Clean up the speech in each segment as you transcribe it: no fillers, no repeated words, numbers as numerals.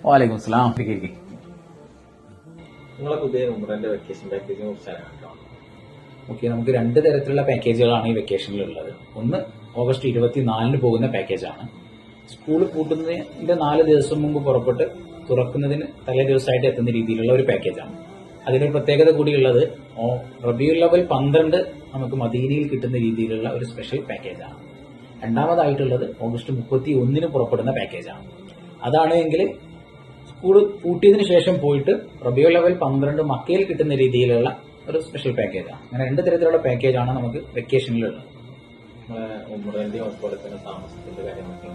വാലൈക്കും slam. നിങ്ങളെ പുതിയ ഉംറന്റെ vacation പാക്കേജിനെ കുറിച്ചാണ് കേട്ടോ. ഓക്കെ, നമുക്ക് രണ്ട് തരത്തിലുള്ള പാക്കേജുകളാണ് ഈ വെക്കേഷനിലുള്ളത്. ഒന്ന് ഓഗസ്റ്റ് 24 പോകുന്ന പാക്കേജാണ്. സ്കൂൾ പൂട്ടുന്നതിന്റെ 4 ദിവസം മുമ്പ് പുറപ്പെട്ട് തുറക്കുന്നതിന് തലേ ദിവസമായിട്ട് എത്തുന്ന രീതിയിലുള്ള ഒരു പാക്കേജാണ്. അതിനൊരു പ്രത്യേകത കൂടിയുള്ളത് റബീഉൽ അവൽ 12 നമുക്ക് മദീനയിൽ കിട്ടുന്ന രീതിയിലുള്ള ഒരു സ്പെഷ്യൽ പാക്കേജാണ്. രണ്ടാമതായിട്ടുള്ളത് ഓഗസ്റ്റ് 31 പുറപ്പെടുന്ന പാക്കേജാണ്. അതാണ് എങ്കിൽ സ്കൂൾ പൂട്ടിയതിനു ശേഷം പോയിട്ട് റബീഉൽ അവൽ 12 മക്കയിൽ കിട്ടുന്ന രീതിയിലുള്ള ഒരു സ്പെഷ്യൽ പാക്കേജാണ്. അങ്ങനെ രണ്ട് തരത്തിലുള്ള പാക്കേജാണ് നമുക്ക് വെക്കേഷനിലുള്ളത്. ഉംറന്റെയും അതുപോലെ തന്നെ താമസത്തിന്റെ കാര്യങ്ങളൊക്കെ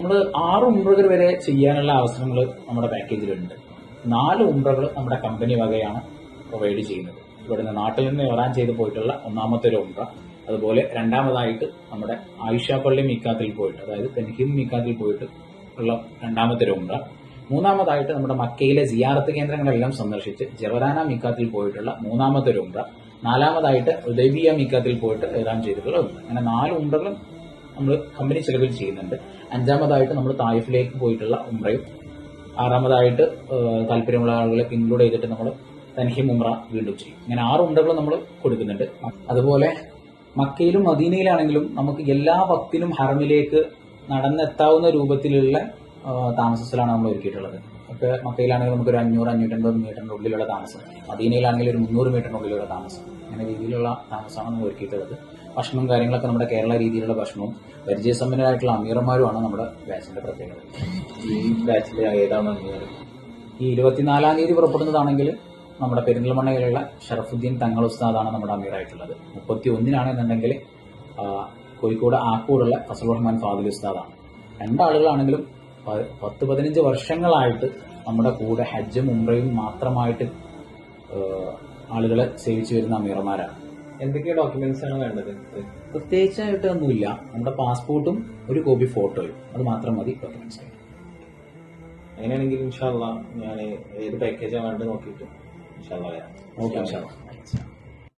നമ്മൾ 6 ഉംറകൾ വരെ ചെയ്യാനുള്ള അവസരങ്ങൾ നമ്മുടെ പാക്കേജിലുണ്ട്. 4 ഉംറകൾ നമ്മുടെ കമ്പനി വകയാണ് പ്രൊവൈഡ് ചെയ്യുന്നത്. ഇവിടുന്ന് നാട്ടിൽ നിന്ന് ഇറാൻ ചെയ്ത് പോയിട്ടുള്ള ഒന്നാമത്തെ ഒരു ഉംറ, അതുപോലെ രണ്ടാമതായിട്ട് നമ്മുടെ ആയിഷ പള്ളി മീക്കാത്തിൽ പോയിട്ട്, അതായത് തെൻഹീം മീക്കാത്തിൽ പോയിട്ട് ഉള്ള രണ്ടാമത്തെ ഒരു ഉംറ, മൂന്നാമതായിട്ട് നമ്മുടെ മക്കയിലെ സിയാറത്ത് കേന്ദ്രങ്ങളെല്ലാം സന്ദർശിച്ച് ജവരാന മീക്കാത്തിൽ പോയിട്ടുള്ള മൂന്നാമത്തെ ഒരു ഉംറ, നാലാമതായിട്ട് ഉദൈബിയ മീക്കാത്തിൽ പോയിട്ട് ഇറാൻ ചെയ്തിട്ടുള്ള ഉംറ. അങ്ങനെ 4 ഉംറകളും നമ്മൾ കമ്പനി ചെലവിൽ ചെയ്യുന്നുണ്ട്. 5-മതായിട്ട് നമ്മൾ തായിഫിലേക്ക് പോയിട്ടുള്ള ഉംറയും, 6-മതായിട്ട് താല്പര്യമുള്ള ആളുകളെ ഇൻക്ലൂഡ് ചെയ്തിട്ട് നമ്മൾ തൻഹീം ഉംറ വീണ്ടും ചെയ്യും. ഇങ്ങനെ 6 ഉംറകളും നമ്മൾ കൊടുക്കുന്നുണ്ട്. അതുപോലെ മക്കയിലും മദീനയിലാണെങ്കിലും നമുക്ക് എല്ലാ വക്തിനും ഹറമിലേക്ക് നടന്നെത്താവുന്ന രൂപത്തിലുള്ള താമസ സ്ഥലമാണ് നമ്മൾ ഒരുക്കിയിട്ടുള്ളത്. ഒക്കെ മക്കയിലാണെങ്കിൽ നമുക്കൊരു 500-550 മീറ്ററിന്റെ ഉള്ളിലുള്ള താമസം, മദീനയിലാണെങ്കിൽ ഒരു 300 മീറ്ററിനുള്ളിലുള്ള താമസം, അങ്ങനെ രീതിയിലുള്ള താമസമാണ് നമ്മൾ ഒരുക്കിയിട്ടുള്ളത്. ഭക്ഷണവും കാര്യങ്ങളൊക്കെ നമ്മുടെ കേരള രീതിയിലുള്ള ഭക്ഷണവും പരിചയസമ്പന്നരായിട്ടുള്ള അമീറന്മാരുമാണ് നമ്മുടെ ബാച്ചിന്റെ പ്രത്യേകത. ഈ ബാച്ചിലെ ഏതാണ് അമീർ? ഈ 24-ാം തീയതി പുറപ്പെടുന്നതാണെങ്കിൽ നമ്മുടെ പെരിന്തൽമണ്ണയിലുള്ള ഷറഫുദ്ദീൻ തങ്ങൾ ഉസ്താദാണ് നമ്മുടെ അമീറായിട്ടുള്ളത്. 31-നാണെന്നുണ്ടെങ്കിൽ കോഴിക്കോട് ആക്കൂടുള്ള ഫസലുർ റഹ്മാൻ ഫാദിൽ ഉസ്താദാണ്. രണ്ടാളുകളാണെങ്കിലും 10-15 വർഷങ്ങളായിട്ട് നമ്മുടെ കൂടെ ഹജ്ജും ഉംറയും മാത്രമായിട്ട് ആളുകളെ സേവിച്ചു വരുന്ന അമീറന്മാരാണ്. എന്തൊക്കെ ഡോക്യുമെന്റ്സ് ആണ് വേണ്ടത്? പ്രത്യേകിച്ചായിട്ട് ഒന്നുമില്ല. നമ്മുടെ പാസ്പോർട്ടും ഒരു കോപ്പി ഫോട്ടോയും, അത് മാത്രം മതി ഡോക്യുമെന്റ്സ് ആയിട്ട്. അങ്ങനെയാണെങ്കിൽ ഇൻഷാ അല്ലാഹ് ഞാൻ ഏത് പാക്കേജാണ് വേണ്ടത് നോക്കിയിട്ട് ഇൻഷാ അല്ലാഹ് വരാം. ഓക്കെ, ഇൻഷാ അല്ലാഹ്.